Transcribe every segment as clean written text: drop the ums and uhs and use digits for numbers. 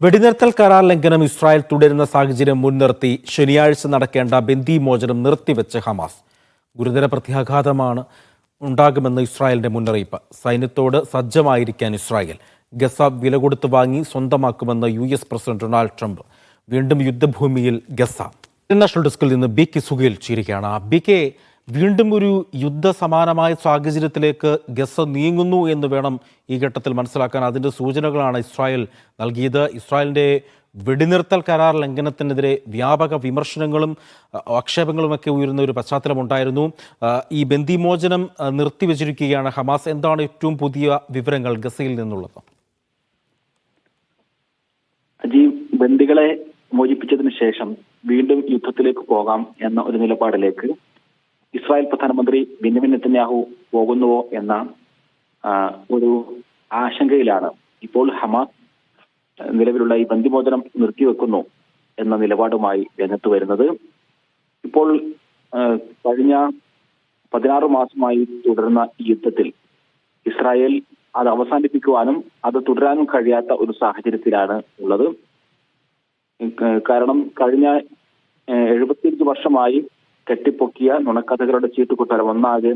വെടിനിർത്തൽ കരാർ ലംഘനം ഇസ്രായേൽ തുടരുന്ന സാഹചര്യം മുൻനിർത്തി ശനിയാഴ്ച നടക്കേണ്ട ബന്ദിമോചനം നിർത്തിവെച്ച് ഹമാസ്. ഗുരുതര പ്രത്യാഘാതമാണ് ഉണ്ടാകുമെന്ന് ഇസ്രായേലിന്റെ മുന്നറിയിപ്പ്. സൈന്യത്തോട് സജ്ജമായിരിക്കാൻ ഇസ്രായേൽ. ഗസ വില കൊടുത്ത് വാങ്ങി സ്വന്തമാക്കുമെന്ന് US പ്രസിഡന്റ് ഡൊണാൾഡ് ട്രംപ്. വീണ്ടും യുദ്ധഭൂമിയിൽ ഗസ. ഇന്റർനാഷണൽ ഡെസ്കിൽ നിന്ന് BK സുഹേൽ ചേരുകയാണ്. BK, വീണ്ടും ഒരു യുദ്ധസമാനമായ സാഹചര്യത്തിലേക്ക് ഗസ നീങ്ങുന്നു എന്ന് വേണം ഈ ഘട്ടത്തിൽ മനസ്സിലാക്കാൻ. അതിൻ്റെ സൂചനകളാണ് ഇസ്രായേൽ നൽകിയത്. ഇസ്രായേലിൻ്റെ വെടിനിർത്തൽ കരാർ ലംഘനത്തിനെതിരെ വ്യാപക വിമർശനങ്ങളും ആക്ഷേപങ്ങളുമൊക്കെ ഉയരുന്ന ഒരു പശ്ചാത്തലമുണ്ടായിരുന്നു. ഈ ബന്ദിമോചനം നിർത്തിവച്ചിരിക്കുകയാണ് ഹമാസ്. എന്താണ് ഏറ്റവും പുതിയ വിവരങ്ങൾ ഗസയിൽ നിന്നുള്ളത്? ബന്ദികളെ മോചിപ്പിച്ചതിന് ശേഷം വീണ്ടും യുദ്ധത്തിലേക്ക് പോകാം എന്ന ഒരു നിലപാടിലേക്ക് ഇസ്രായേൽ പ്രധാനമന്ത്രി ബെന്യാമിൻ നെതന്യാഹു പോകുന്നുവോ എന്ന ഒരു ആശങ്കയിലാണ് ഇപ്പോൾ ഹമാസ് നിലവിലുള്ള ഈ ബന്ദിമോചനം നിർത്തിവെക്കുന്നു എന്ന നിലപാടുമായി രംഗത്ത് വരുന്നത്. ഇപ്പോൾ കഴിഞ്ഞ 16 മാസമായി തുടരുന്ന ഈ യുദ്ധത്തിൽ ഇസ്രായേൽ അത് അവസാനിപ്പിക്കുവാനും അത് തുടരാനും കഴിയാത്ത ഒരു സാഹചര്യത്തിലാണ് ഉള്ളത്. കാരണം കഴിഞ്ഞ 75 വർഷമായി കെട്ടിപ്പൊക്കിയ നുണക്കഥകളുടെ ചീട്ടുകൊട്ടാരം ഒന്നാകെ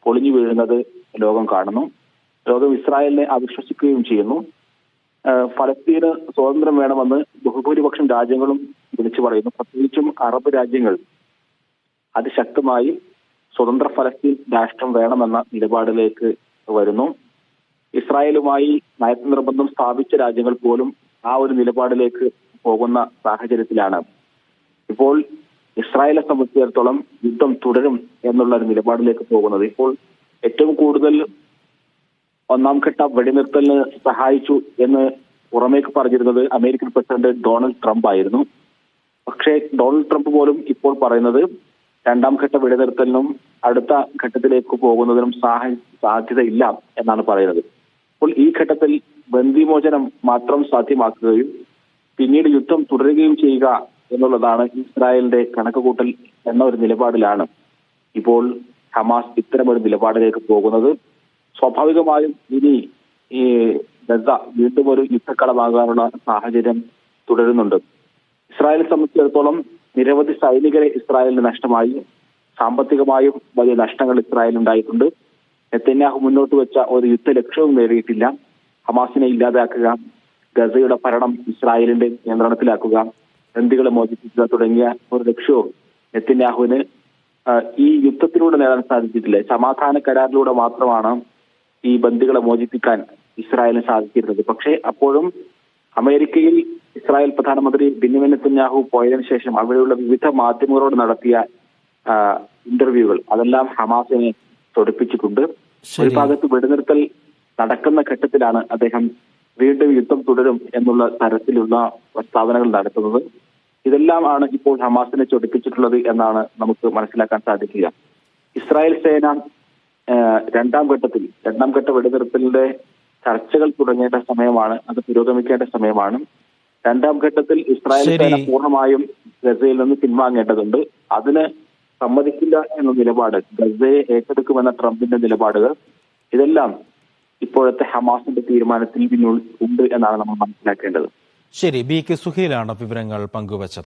പൊളിഞ്ഞു വീഴുന്നത് ലോകം കാണുന്നു. ലോകം ഇസ്രായേലിനെ അവിശ്വസിക്കുകയും ചെയ്യുന്നു. ഫലസ്തീന് സ്വാതന്ത്ര്യം വേണമെന്ന് ബഹുഭൂരിപക്ഷം രാജ്യങ്ങളും വിളിച്ചു പറയുന്നു. പ്രത്യേകിച്ചും അറബ് രാജ്യങ്ങൾ അതിശക്തമായി സ്വതന്ത്ര ഫലസ്തീൻ രാഷ്ട്രം വേണമെന്ന നിലപാടിലേക്ക് വരുന്നു. ഇസ്രായേലുമായി നയതന്ത്ര ബന്ധം സ്ഥാപിച്ച രാജ്യങ്ങൾ പോലും ആ ഒരു നിലപാടിലേക്ക് പോകുന്ന സാഹചര്യത്തിലാണ് ഇപ്പോൾ ഇസ്രായേലിനെ സംബന്ധിച്ചിടത്തോളം യുദ്ധം തുടരും എന്നുള്ള ഒരു നിലപാടിലേക്ക് പോകുന്നത്. ഇപ്പോൾ ഏറ്റവും കൂടുതൽ ഒന്നാം ഘട്ട വെടിനിർത്തലിന് സഹായിച്ചു എന്ന് പുറമേക്ക് പറഞ്ഞിരുന്നത് അമേരിക്കൻ പ്രസിഡന്റ് ഡൊണാൾഡ് ട്രംപ് ആയിരുന്നു. പക്ഷേ ഡൊണാൾഡ് ട്രംപ് പോലും ഇപ്പോൾ പറയുന്നത് രണ്ടാം ഘട്ട വെടിനിർത്തലിനും അടുത്ത ഘട്ടത്തിലേക്ക് പോകുന്നതിനും സാധ്യതയില്ല എന്നാണ് പറയുന്നത്. അപ്പോൾ ഈ ഘട്ടത്തിൽ ബന്ദിമോചനം മാത്രം സാധ്യമാക്കുകയും പിന്നീട് യുദ്ധം തുടരുകയും ചെയ്യുക എന്നുള്ളതാണ് ഇസ്രായേലിന്റെ കണക്കുകൂട്ടൽ എന്ന ഒരു നിലപാടിലാണ് ഇപ്പോൾ ഹമാസ് ഇത്തരമൊരു നിലപാടിലേക്ക് പോകുന്നത്. സ്വാഭാവികമായും ഇനി ഈ ഗസ വീണ്ടും ഒരു യുദ്ധക്കളമാകാനുള്ള സാഹചര്യം തുടരുന്നുണ്ട്. ഇസ്രായേലിനെ സംബന്ധിച്ചിടത്തോളം നിരവധി സൈനികരെ ഇസ്രായേലിന് നഷ്ടമായി. സാമ്പത്തികമായും വലിയ നഷ്ടങ്ങൾ ഇസ്രായേലിന് ഉണ്ടായിട്ടുണ്ട്. നെതന്യാഹു മുന്നോട്ട് വെച്ച ഒരു യുദ്ധ ലക്ഷ്യവും നേടിയിട്ടില്ല. ഹമാസിനെ ഇല്ലാതാക്കുക, ഗസയുടെ ഭരണം ഇസ്രായേലിന്റെ നിയന്ത്രണത്തിലാക്കുക, ബന്ദികളെ മോചിപ്പിക്കുക തുടങ്ങിയ ഒരു ലക്ഷ്യവും നെതന്യാഹുവിന് ഈ യുദ്ധത്തിലൂടെ നേടാൻ സാധിച്ചിട്ടില്ല. സമാധാന കരാറിലൂടെ മാത്രമാണ് ഈ ബന്ദികളെ മോചിപ്പിക്കാൻ ഇസ്രായേലിന് സാധിച്ചിരുന്നത്. പക്ഷേ അപ്പോഴും അമേരിക്കയിൽ ഇസ്രായേൽ പ്രധാനമന്ത്രി ബെന്യാമിൻ നെതന്യാഹു പോയതിനു ശേഷം അവിടെയുള്ള വിവിധ മാധ്യമങ്ങളോട് നടത്തിയ ഇന്റർവ്യൂകൾ അതെല്ലാം ഹമാസിനെ തൊടിപ്പിച്ചിട്ടുണ്ട്. ഒരു ഭാഗത്ത് വെടിനിർത്തൽ നടക്കുന്ന ഘട്ടത്തിലാണ് അദ്ദേഹം വീണ്ടും യുദ്ധം തുടരും എന്നുള്ള തരത്തിലുള്ള പ്രസ്താവനകൾ നടത്തുന്നത്. ഇതെല്ലാം ആണ് ഇപ്പോൾ ഹമാസിനെ ചൊടിപ്പിച്ചിട്ടുള്ളത് എന്നാണ് നമുക്ക് മനസ്സിലാക്കാൻ സാധിക്കുക. ഇസ്രായേൽ സേന രണ്ടാം ഘട്ട വെടിനിർത്തലിന്റെ ചർച്ചകൾ തുടങ്ങേണ്ട സമയമാണ്, അത് പുരോഗമിക്കേണ്ട സമയമാണ്. രണ്ടാം ഘട്ടത്തിൽ ഇസ്രായേൽ സേന പൂർണ്ണമായും ഗസയിൽ നിന്ന് പിൻവാങ്ങേണ്ടതുണ്ട്. അതിന് സമ്മതിക്കില്ല എന്ന നിലപാട്, ഗസയെ ഏറ്റെടുക്കുമെന്ന ട്രംപിന്റെ നിലപാടുകൾ, ഇതെല്ലാം ഇപ്പോഴത്തെ ഹമാസിന്റെ തീരുമാനത്തിൽ ഉണ്ട് എന്നാണ് നമ്മൾ മനസ്സിലാക്കേണ്ടത്. ശരി, BK സുഹേലാണ് വിവരങ്ങൾ പങ്കുവച്ചത്.